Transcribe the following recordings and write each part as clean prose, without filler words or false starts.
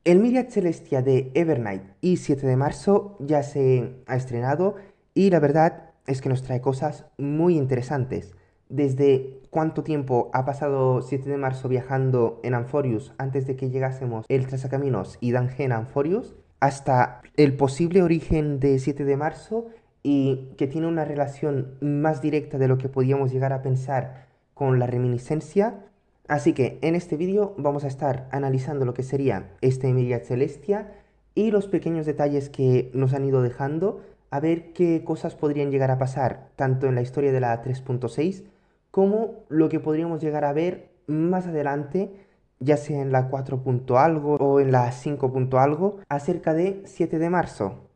El Myriad Celestia de Evernight y 7 de marzo ya se ha estrenado y la verdad es que nos trae cosas muy interesantes. Desde cuánto tiempo ha pasado 7 de marzo viajando en Amphorius antes de que llegásemos el Trazacaminos y Dangen a Amphorius, hasta el posible origen de 7 de marzo y que tiene una relación más directa de lo que podíamos llegar a pensar con la reminiscencia. Así que en este vídeo vamos a estar analizando lo que sería este Myriad Celestia y los pequeños detalles que nos han ido dejando, a ver qué cosas podrían llegar a pasar tanto en la historia de la 3.6 como lo que podríamos llegar a ver más adelante, ya sea en la 4. algo o en la 5. algo, acerca de 7 de marzo.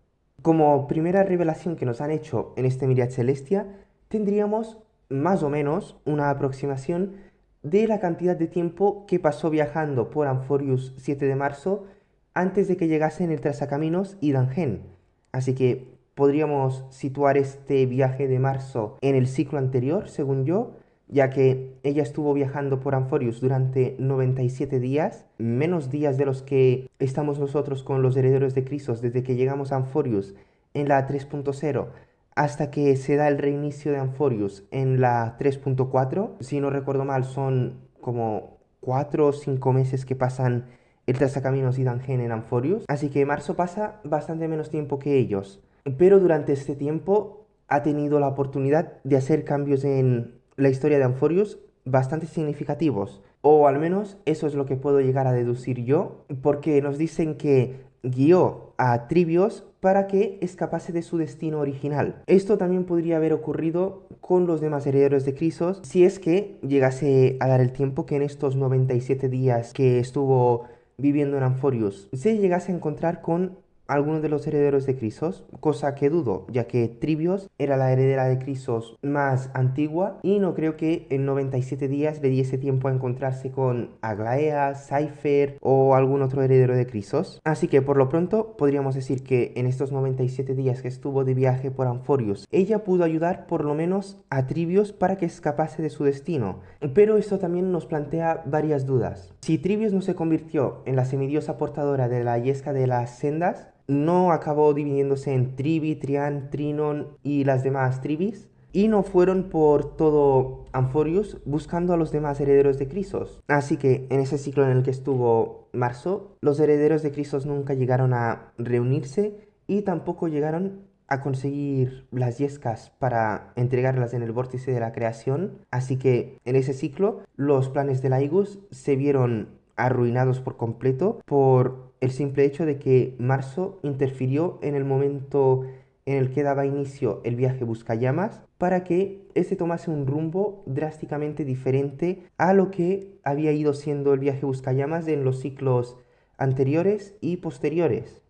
Como primera revelación que nos han hecho en este Myriad Celestia, tendríamos más o menos una aproximación de la cantidad de tiempo que pasó viajando por Amphorius 7 de marzo antes de que llegasen el Trazacaminos y Dangen. Así que podríamos situar este viaje de marzo en el ciclo anterior, según yo, ya que ella estuvo viajando por Amphorius durante 97 días, menos días de los que estamos nosotros con los herederos de Crisos desde que llegamos a Amphorius en la 3.0 hasta que se da el reinicio de Amphorius en la 3.4. Si no recuerdo mal, son como 4 o 5 meses que pasan el Trazacaminos y Dangen en Amphorius. Así que marzo pasa bastante menos tiempo que ellos. Pero durante este tiempo ha tenido la oportunidad de hacer cambios en la historia de Amphorius bastante significativos. O al menos eso es lo que puedo llegar a deducir yo, porque nos dicen que guió a Trivios para que escapase de su destino original. Esto también podría haber ocurrido con los demás herederos de Crisos si es que llegase a dar el tiempo que en estos 97 días que estuvo viviendo en Amphorius se llegase a encontrar con algunos de los herederos de Crisos, cosa que dudo, ya que Trivios era la heredera de Crisos más antigua y no creo que en 97 días le diese tiempo a encontrarse con Aglaea, Cypher o algún otro heredero de Crisos. Así que por lo pronto podríamos decir que en estos 97 días que estuvo de viaje por Amphorius, ella pudo ayudar por lo menos a Trivios para que escapase de su destino. Pero esto también nos plantea varias dudas. Si Trivios no se convirtió en la semidiosa portadora de la yesca de las sendas, no acabó dividiéndose en Trivi, Trian, Trinon y las demás tribis, y no fueron por todo Amphorius buscando a los demás herederos de Crisos. Así que en ese ciclo en el que estuvo Marzo, los herederos de Crisos nunca llegaron a reunirse y tampoco llegaron a conseguir las yescas para entregarlas en el vórtice de la creación. Así que en ese ciclo los planes de Laigus se vieron arruinados por completo por el simple hecho de que Marzo interfirió en el momento en el que daba inicio el viaje Buscallamas para que este tomase un rumbo drásticamente diferente a lo que había ido siendo el viaje Buscallamas en los ciclos anteriores y posteriores.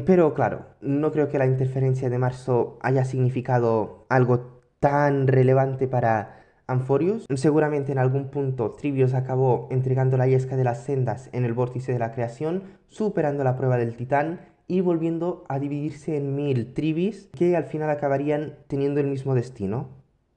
Pero claro, no creo que la interferencia de Marzo haya significado algo tan relevante para Amphorius. Seguramente en algún punto Trivios acabó entregando la yesca de las sendas en el vórtice de la creación, superando la prueba del titán y volviendo a dividirse en 1000 Trivis que al final acabarían teniendo el mismo destino.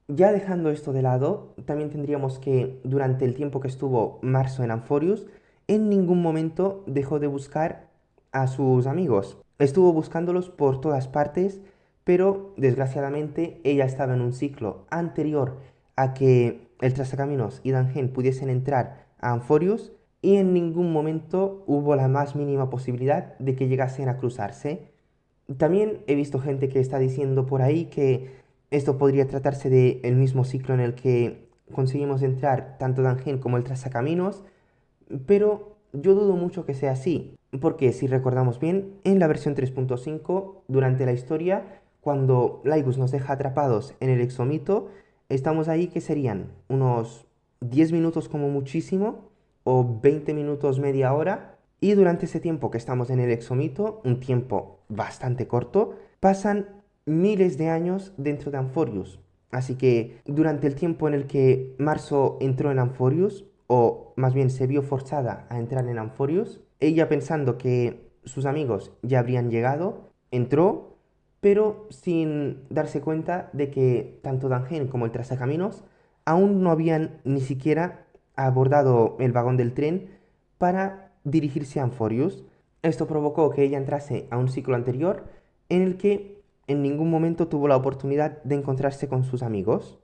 Ya dejando esto de lado, también tendríamos que durante el tiempo que estuvo Marzo en Amphorius, en ningún momento dejó de buscar a sus amigos. Estuvo buscándolos por todas partes, pero desgraciadamente ella estaba en un ciclo anterior a que el Trazacaminos y Dangen pudiesen entrar a Amphorius y en ningún momento hubo la más mínima posibilidad de que llegasen a cruzarse. También he visto gente que está diciendo por ahí que esto podría tratarse del mismo ciclo en el que conseguimos entrar tanto Dangen como el Trazacaminos, pero yo dudo mucho que sea así, porque si recordamos bien, en la versión 3.5, durante la historia, cuando Laigus nos deja atrapados en el exomito, estamos ahí que serían unos 10 minutos como muchísimo, o 20 minutos, media hora, y durante ese tiempo que estamos en el exomito, un tiempo bastante corto, pasan miles de años dentro de Amphorius. Así que durante el tiempo en el que Marzo entró en Amphorius, o más bien se vio forzada a entrar en Amphorius, ella pensando que sus amigos ya habrían llegado, entró, pero sin darse cuenta de que tanto Dangen como el Trazacaminos aún no habían ni siquiera abordado el vagón del tren para dirigirse a Amphorius. Esto provocó que ella entrase a un ciclo anterior en el que en ningún momento tuvo la oportunidad de encontrarse con sus amigos.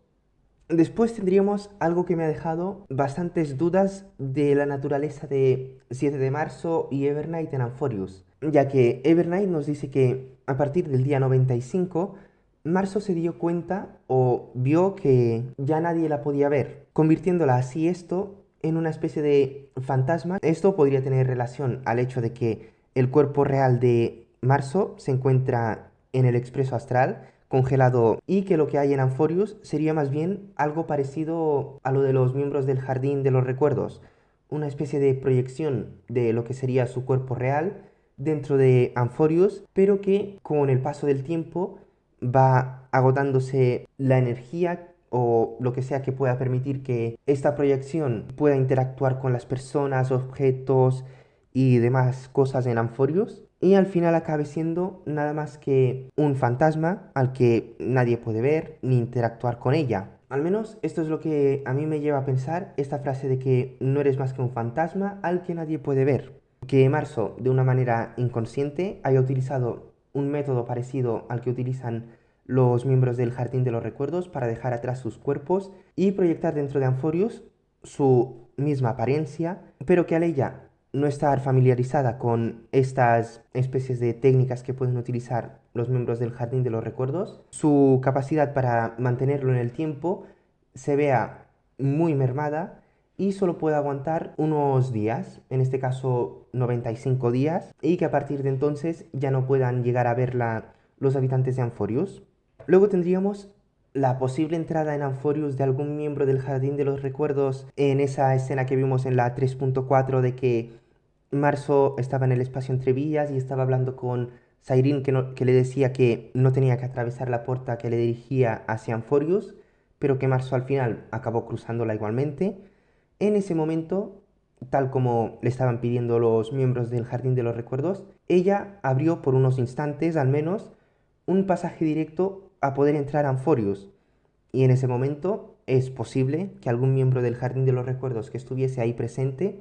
Después tendríamos algo que me ha dejado bastantes dudas de la naturaleza de 7 de marzo y Evernight en Amphorius, ya que Evernight nos dice que a partir del día 95, Marzo se dio cuenta o vio que ya nadie la podía ver, convirtiéndola así esto en una especie de fantasma. Esto podría tener relación al hecho de que el cuerpo real de Marzo se encuentra en el expreso astral, congelado, y que lo que hay en Amphorius sería más bien algo parecido a lo de los miembros del Jardín de los Recuerdos, una especie de proyección de lo que sería su cuerpo real dentro de Amphorius, pero que con el paso del tiempo va agotándose la energía o lo que sea que pueda permitir que esta proyección pueda interactuar con las personas, objetos y demás cosas en Amphorius, y al final acabe siendo nada más que un fantasma al que nadie puede ver ni interactuar con ella. Al menos esto es lo que a mí me lleva a pensar esta frase de que no eres más que un fantasma al que nadie puede ver. Que Marzo, de una manera inconsciente, haya utilizado un método parecido al que utilizan los miembros del Jardín de los Recuerdos para dejar atrás sus cuerpos y proyectar dentro de Amphorius su misma apariencia, pero que al ella no estar familiarizada con estas especies de técnicas que pueden utilizar los miembros del Jardín de los Recuerdos, su capacidad para mantenerlo en el tiempo se vea muy mermada y solo puede aguantar unos días, en este caso 95 días, y que a partir de entonces ya no puedan llegar a verla los habitantes de Amphorius. Luego tendríamos la posible entrada en Amphorius de algún miembro del Jardín de los Recuerdos en esa escena que vimos en la 3.4 de que Marzo estaba en el espacio entre vías y estaba hablando con Sairin que le decía que no tenía que atravesar la puerta que le dirigía hacia Amphorius, pero que Marzo al final acabó cruzándola igualmente. En ese momento, tal como le estaban pidiendo los miembros del Jardín de los Recuerdos, ella abrió por unos instantes al menos un pasaje directo a poder entrar a Amphorius. Y en ese momento es posible que algún miembro del Jardín de los Recuerdos que estuviese ahí presente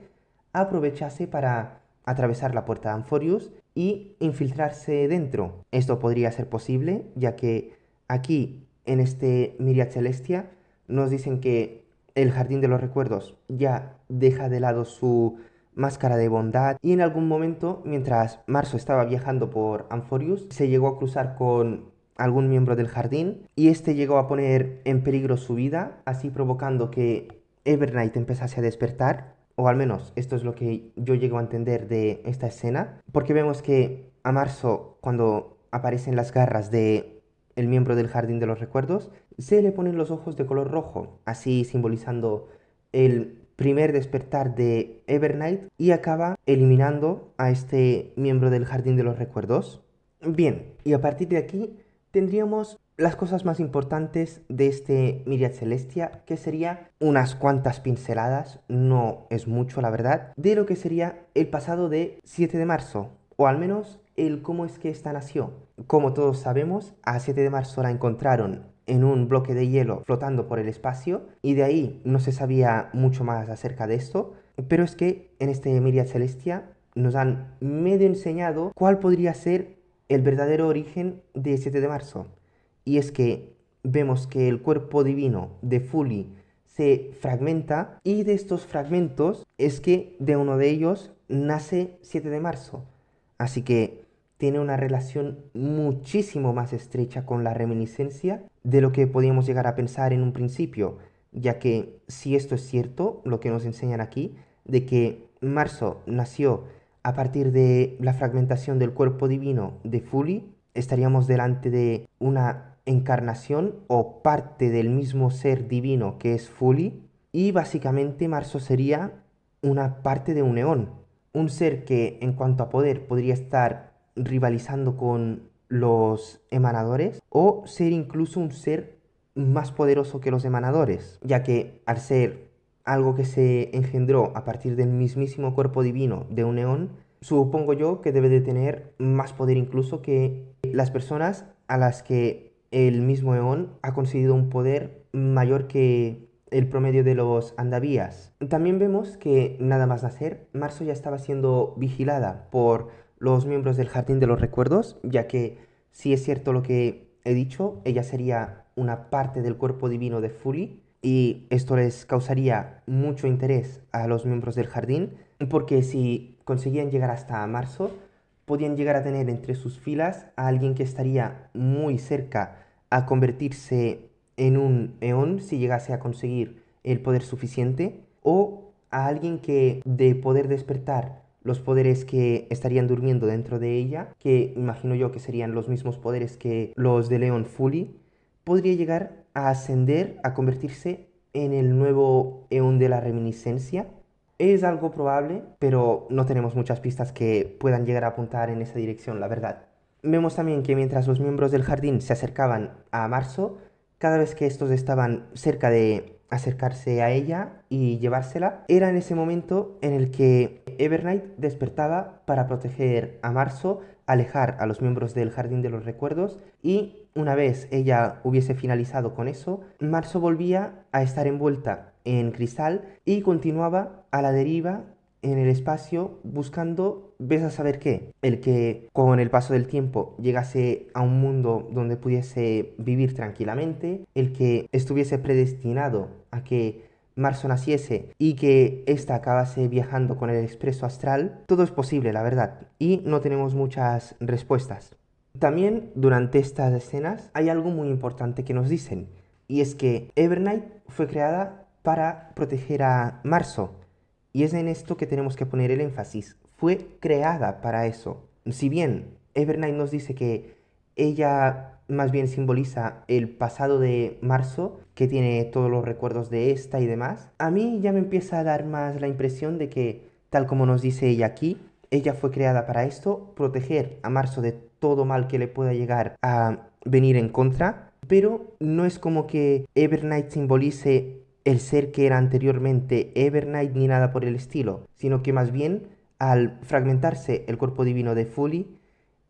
aprovechase para atravesar la puerta de Amphorius y infiltrarse dentro. Esto podría ser posible, ya que aquí, en este Myriad Celestia, nos dicen que el Jardín de los Recuerdos ya deja de lado su máscara de bondad y en algún momento, mientras Marzo estaba viajando por Amphorius, se llegó a cruzar con algún miembro del jardín y este llegó a poner en peligro su vida, así provocando que Evernight empezase a despertar, o al menos esto es lo que yo llego a entender de esta escena, porque vemos que a Marzo, cuando aparecen las garras de el miembro del Jardín de los Recuerdos, se le ponen los ojos de color rojo, así simbolizando el primer despertar de Evernight, y acaba eliminando a este miembro del Jardín de los Recuerdos. Bien, y a partir de aquí tendríamos las cosas más importantes de este Myriad Celestia, que sería unas cuantas pinceladas, no es mucho la verdad, de lo que sería el pasado de 7 de marzo, o al menos el cómo es que esta nació. Como todos sabemos, a 7 de marzo la encontraron en un bloque de hielo flotando por el espacio, y de ahí no se sabía mucho más acerca de esto, pero es que en este Myriad Celestia nos han medio enseñado cuál podría ser el verdadero origen de 7 de marzo. Y es que vemos que el cuerpo divino de Fully se fragmenta y de estos fragmentos es que de uno de ellos nace 7 de marzo. Así que tiene una relación muchísimo más estrecha con la reminiscencia de lo que podíamos llegar a pensar en un principio, ya que si esto es cierto, lo que nos enseñan aquí, de que Marzo nació a partir de la fragmentación del cuerpo divino de Fully, estaríamos delante de una encarnación o parte del mismo ser divino que es Fully, y básicamente Marzo sería una parte de un eón, un ser que en cuanto a poder podría estar rivalizando con los emanadores o ser incluso un ser más poderoso que los emanadores, ya que al ser algo que se engendró a partir del mismísimo cuerpo divino de un eón, supongo yo que debe de tener más poder incluso que las personas a las que el mismo eón ha concedido un poder mayor que el promedio de los andavías. También vemos que nada más nacer, Marzo ya estaba siendo vigilada por los miembros del Jardín de los Recuerdos, ya que si es cierto lo que he dicho, ella sería una parte del cuerpo divino de Fully y esto les causaría mucho interés a los miembros del jardín, porque si conseguían llegar hasta marzo, podían llegar a tener entre sus filas a alguien que estaría muy cerca a convertirse en un eón si llegase a conseguir el poder suficiente, o a alguien que de poder despertar los poderes que estarían durmiendo dentro de ella, que imagino yo que serían los mismos poderes que los de Leon Fully, podría llegar a ascender, a convertirse en el nuevo eón de la reminiscencia. Es algo probable, pero no tenemos muchas pistas que puedan llegar a apuntar en esa dirección, la verdad. Vemos también que mientras los miembros del jardín se acercaban a Marso, cada vez que estos estaban cerca de acercarse a ella y llevársela, era en ese momento en el que Evernight despertaba para proteger a Marso, alejar a los miembros del Jardín de los Recuerdos, y una vez ella hubiese finalizado con eso, Marso volvía a estar envuelta en cristal y continuaba a la deriva en el espacio buscando, ves a saber qué, el que con el paso del tiempo llegase a un mundo donde pudiese vivir tranquilamente, el que estuviese predestinado a que Marzo naciese y que ésta acabase viajando con el expreso astral. Todo es posible, la verdad, y no tenemos muchas respuestas. También durante estas escenas hay algo muy importante que nos dicen, y es que Evernight fue creada para proteger a Marzo. Y es en esto que tenemos que poner el énfasis. Fue creada para eso. Si bien Evernight nos dice que ella más bien simboliza el pasado de Marzo, que tiene todos los recuerdos de esta y demás, a mí ya me empieza a dar más la impresión de que, tal como nos dice ella aquí, ella fue creada para esto, proteger a Marzo de todo mal que le pueda llegar a venir en contra, pero no es como que Evernight simbolice el ser que era anteriormente Evernight ni nada por el estilo, sino que más bien, al fragmentarse el cuerpo divino de Fully,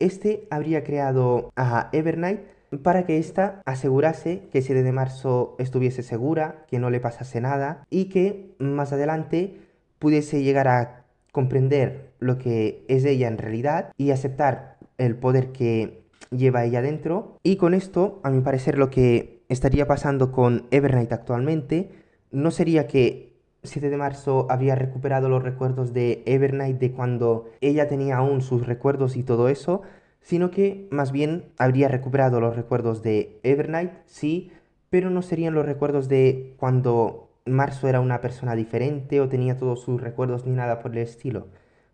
este habría creado a Evernight para que ésta asegurase que 7 de marzo estuviese segura, que no le pasase nada y que más adelante pudiese llegar a comprender lo que es ella en realidad y aceptar el poder que lleva ella dentro. Y con esto, a mi parecer, lo que estaría pasando con Evernight actualmente no sería que 7 de marzo había recuperado los recuerdos de Evernight de cuando ella tenía aún sus recuerdos y todo eso, sino que más bien habría recuperado los recuerdos de Evernight, sí, pero no serían los recuerdos de cuando Marzo era una persona diferente o tenía todos sus recuerdos ni nada por el estilo,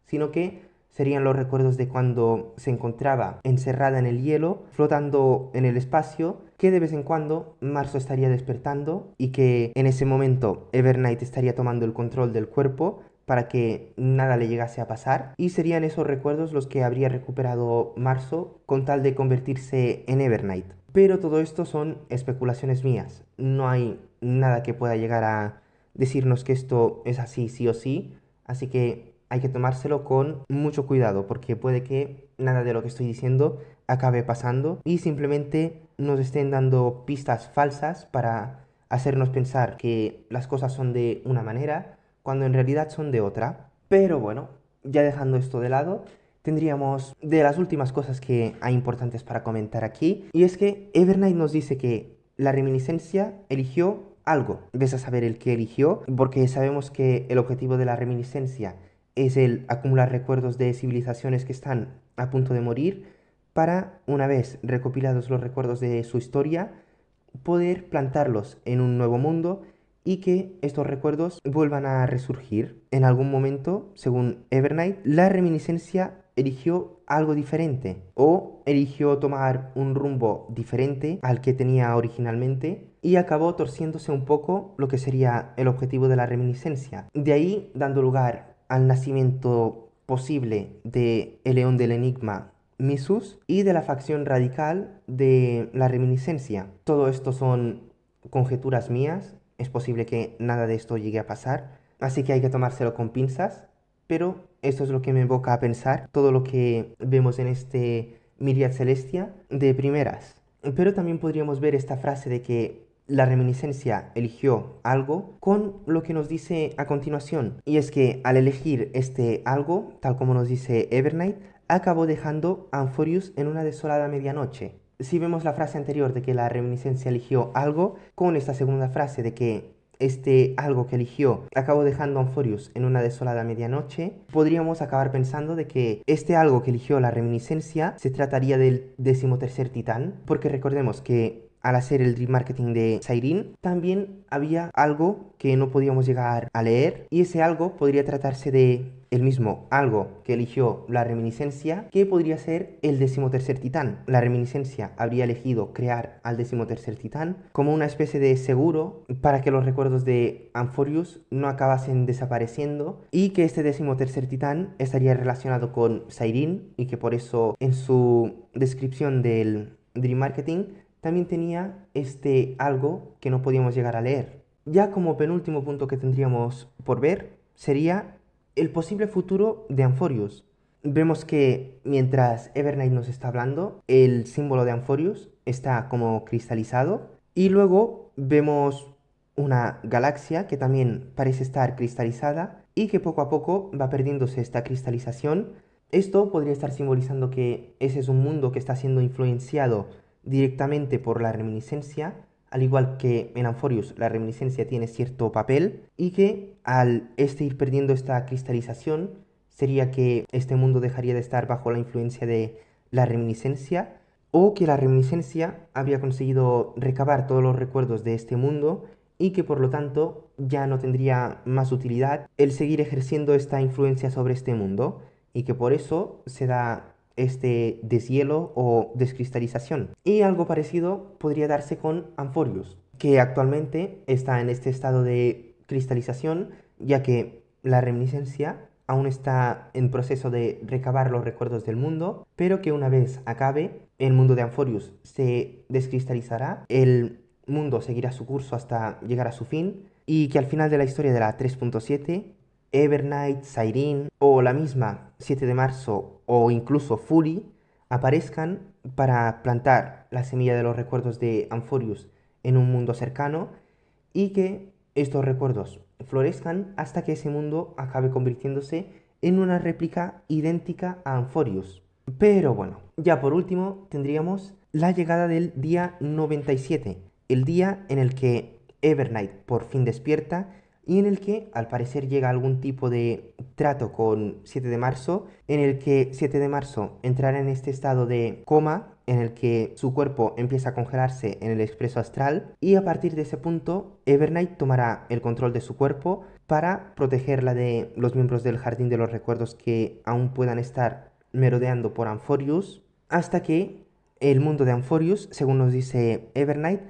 sino que serían los recuerdos de cuando se encontraba encerrada en el hielo, flotando en el espacio, que de vez en cuando Marzo estaría despertando y que en ese momento Evernight estaría tomando el control del cuerpo para que nada le llegase a pasar, y serían esos recuerdos los que habría recuperado Marzo con tal de convertirse en Evernight. Pero todo esto son especulaciones mías, no hay nada que pueda llegar a decirnos que esto es así sí o sí, así que hay que tomárselo con mucho cuidado porque puede que nada de lo que estoy diciendo acabe pasando y simplemente nos estén dando pistas falsas para hacernos pensar que las cosas son de una manera cuando en realidad son de otra. Pero bueno, ya dejando esto de lado, tendríamos de las últimas cosas que hay importantes para comentar aquí, y es que Evernight nos dice que la reminiscencia eligió algo. Ves a saber el que eligió, porque sabemos que el objetivo de la reminiscencia es el acumular recuerdos de civilizaciones que están a punto de morir para, una vez recopilados los recuerdos de su historia, poder plantarlos en un nuevo mundo y que estos recuerdos vuelvan a resurgir. En algún momento, según Evernight, la reminiscencia eligió algo diferente o eligió tomar un rumbo diferente al que tenía originalmente y acabó torciéndose un poco lo que sería el objetivo de la reminiscencia. De ahí dando lugar al nacimiento posible de el León del Enigma Missus y de la facción radical de la reminiscencia. Todo esto son conjeturas mías, es posible que nada de esto llegue a pasar, así que hay que tomárselo con pinzas, pero esto es lo que me evoca a pensar todo lo que vemos en este Myriad Celestia de primeras. Pero también podríamos ver esta frase de que la reminiscencia eligió algo con lo que nos dice a continuación, y es que al elegir este algo, tal como nos dice Evernight, acabó dejando a Amphorius en una desolada medianoche. Si vemos la frase anterior de que la reminiscencia eligió algo, con esta segunda frase de que este algo que eligió acabó dejando a Amphorius en una desolada medianoche, podríamos acabar pensando de que este algo que eligió la reminiscencia se trataría del 13º titán, porque recordemos que al hacer el dream marketing de Sayrin, también había algo que no podíamos llegar a leer, y ese algo podría tratarse de el mismo algo que eligió la reminiscencia, que podría ser el 13º titán. La reminiscencia habría elegido crear al 13º titán como una especie de seguro para que los recuerdos de Amphorius no acabasen desapareciendo, y que este 13º titán estaría relacionado con Sayrin, y que por eso en su descripción del Dream Marketing también tenía este algo que no podíamos llegar a leer. Ya como penúltimo punto que tendríamos por ver sería el posible futuro de Amphorius. Vemos que mientras Evernight nos está hablando, el símbolo de Amphorius está como cristalizado, y luego vemos una galaxia que también parece estar cristalizada y que poco a poco va perdiéndose esta cristalización. Esto podría estar simbolizando que ese es un mundo que está siendo influenciado directamente por la reminiscencia, al igual que en Amphorius la reminiscencia tiene cierto papel, y que al ir perdiendo esta cristalización sería que este mundo dejaría de estar bajo la influencia de la reminiscencia, o que la reminiscencia había conseguido recabar todos los recuerdos de este mundo y que por lo tanto ya no tendría más utilidad el seguir ejerciendo esta influencia sobre este mundo, y que por eso se da este deshielo o descristalización. Y algo parecido podría darse con Amphorius, que actualmente está en este estado de cristalización, ya que la reminiscencia aún está en proceso de recabar los recuerdos del mundo, pero que una vez acabe, el mundo de Amphorius se descristalizará, el mundo seguirá su curso hasta llegar a su fin, y que al final de la historia de la 3.7, Evernight, Sayrin o la misma 7 de marzo o incluso Fury aparezcan para plantar la semilla de los recuerdos de Amphorius en un mundo cercano, y que estos recuerdos florezcan hasta que ese mundo acabe convirtiéndose en una réplica idéntica a Amphorius. Pero bueno, ya por último tendríamos la llegada del día 97, el día en el que Evernight por fin despierta y en el que al parecer llega algún tipo de trato con 7 de marzo, en el que 7 de marzo entrará en este estado de coma, en el que su cuerpo empieza a congelarse en el expreso astral, y a partir de ese punto Evernight tomará el control de su cuerpo para protegerla de los miembros del Jardín de los Recuerdos que aún puedan estar merodeando por Amphorius, hasta que el mundo de Amphorius, según nos dice Evernight,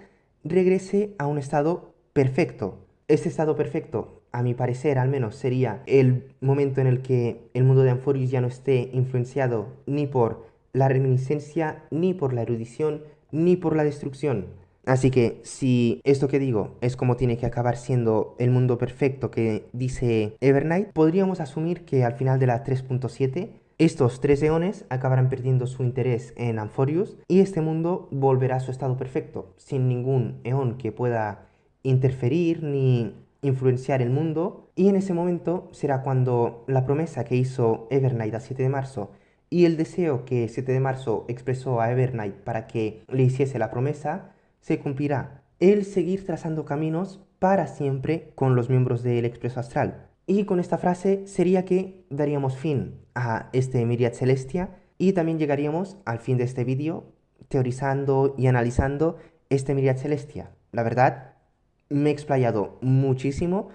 regrese a un estado perfecto. Este estado perfecto, a mi parecer al menos, sería el momento en el que el mundo de Amphorius ya no esté influenciado ni por la reminiscencia, ni por la erudición, ni por la destrucción. Así que si esto que digo es como tiene que acabar siendo el mundo perfecto que dice Evernight, podríamos asumir que al final de la 3.7 estos 3 eones acabarán perdiendo su interés en Amphorius y este mundo volverá a su estado perfecto, sin ningún eón que pueda interferir ni influenciar el mundo, y en ese momento será cuando la promesa que hizo Evernight a 7 de marzo y el deseo que 7 de marzo expresó a Evernight para que le hiciese la promesa se cumplirá: el seguir trazando caminos para siempre con los miembros del Expreso Astral. Y con esta frase sería que daríamos fin a este Myriad Celestia, y también llegaríamos al fin de este vídeo teorizando y analizando este Myriad Celestia. La verdad, me he explayado muchísimo.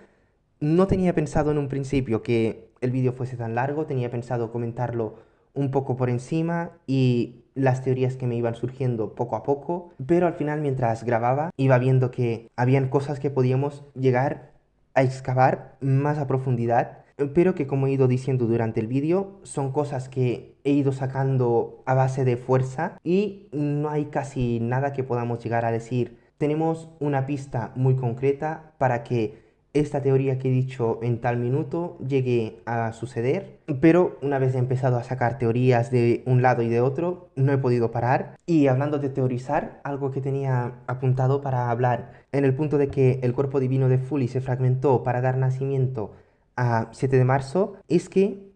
No tenía pensado en un principio que el vídeo fuese tan largo, tenía pensado comentarlo un poco por encima y las teorías que me iban surgiendo poco a poco, pero al final mientras grababa iba viendo que habían cosas que podíamos llegar a excavar más a profundidad, pero que, como he ido diciendo durante el vídeo, son cosas que he ido sacando a base de fuerza y no hay casi nada que podamos llegar a decir: tenemos una pista muy concreta para que esta teoría que he dicho en tal minuto llegue a suceder. Pero una vez he empezado a sacar teorías de un lado y de otro, no he podido parar. Y hablando de teorizar, algo que tenía apuntado para hablar en el punto de que el cuerpo divino de Fully se fragmentó para dar nacimiento a 7 de marzo, es que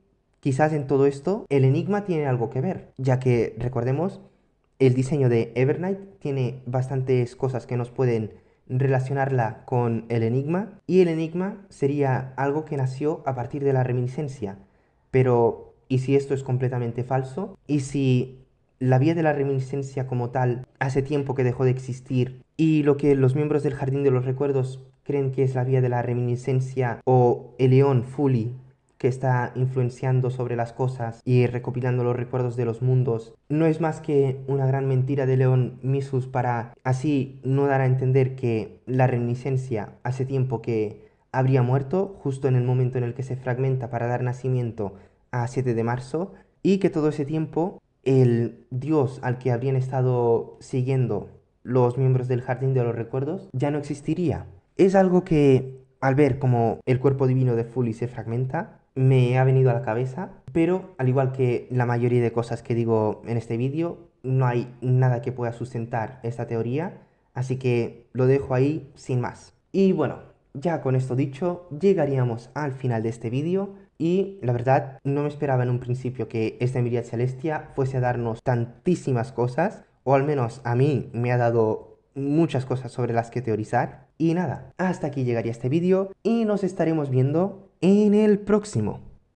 quizás en todo esto el enigma tiene algo que ver, ya que recordemos, el diseño de Evernight tiene bastantes cosas que nos pueden relacionarla con el enigma, y el enigma sería algo que nació a partir de la reminiscencia. Pero, ¿y si esto es completamente falso? ¿Y si la vía de la reminiscencia como tal hace tiempo que dejó de existir y lo que los miembros del Jardín de los Recuerdos creen que es la vía de la reminiscencia o el león Fully que está influenciando sobre las cosas y recopilando los recuerdos de los mundos, no es más que una gran mentira de León Misus para así no dar a entender que la reminiscencia hace tiempo que habría muerto justo en el momento en el que se fragmenta para dar nacimiento a 7 de marzo, y que todo ese tiempo el dios al que habrían estado siguiendo los miembros del Jardín de los Recuerdos ya no existiría. Es algo que, al ver cómo el cuerpo divino de Fully se fragmenta, me ha venido a la cabeza, pero al igual que la mayoría de cosas que digo en este vídeo, no hay nada que pueda sustentar esta teoría, así que lo dejo ahí sin más. Y bueno, ya con esto dicho, llegaríamos al final de este vídeo. Y la verdad, no me esperaba en un principio que esta Myriad Celestia fuese a darnos tantísimas cosas, o al menos a mí me ha dado muchas cosas sobre las que teorizar. Y nada, hasta aquí llegaría este vídeo y nos estaremos viendo en el próximo.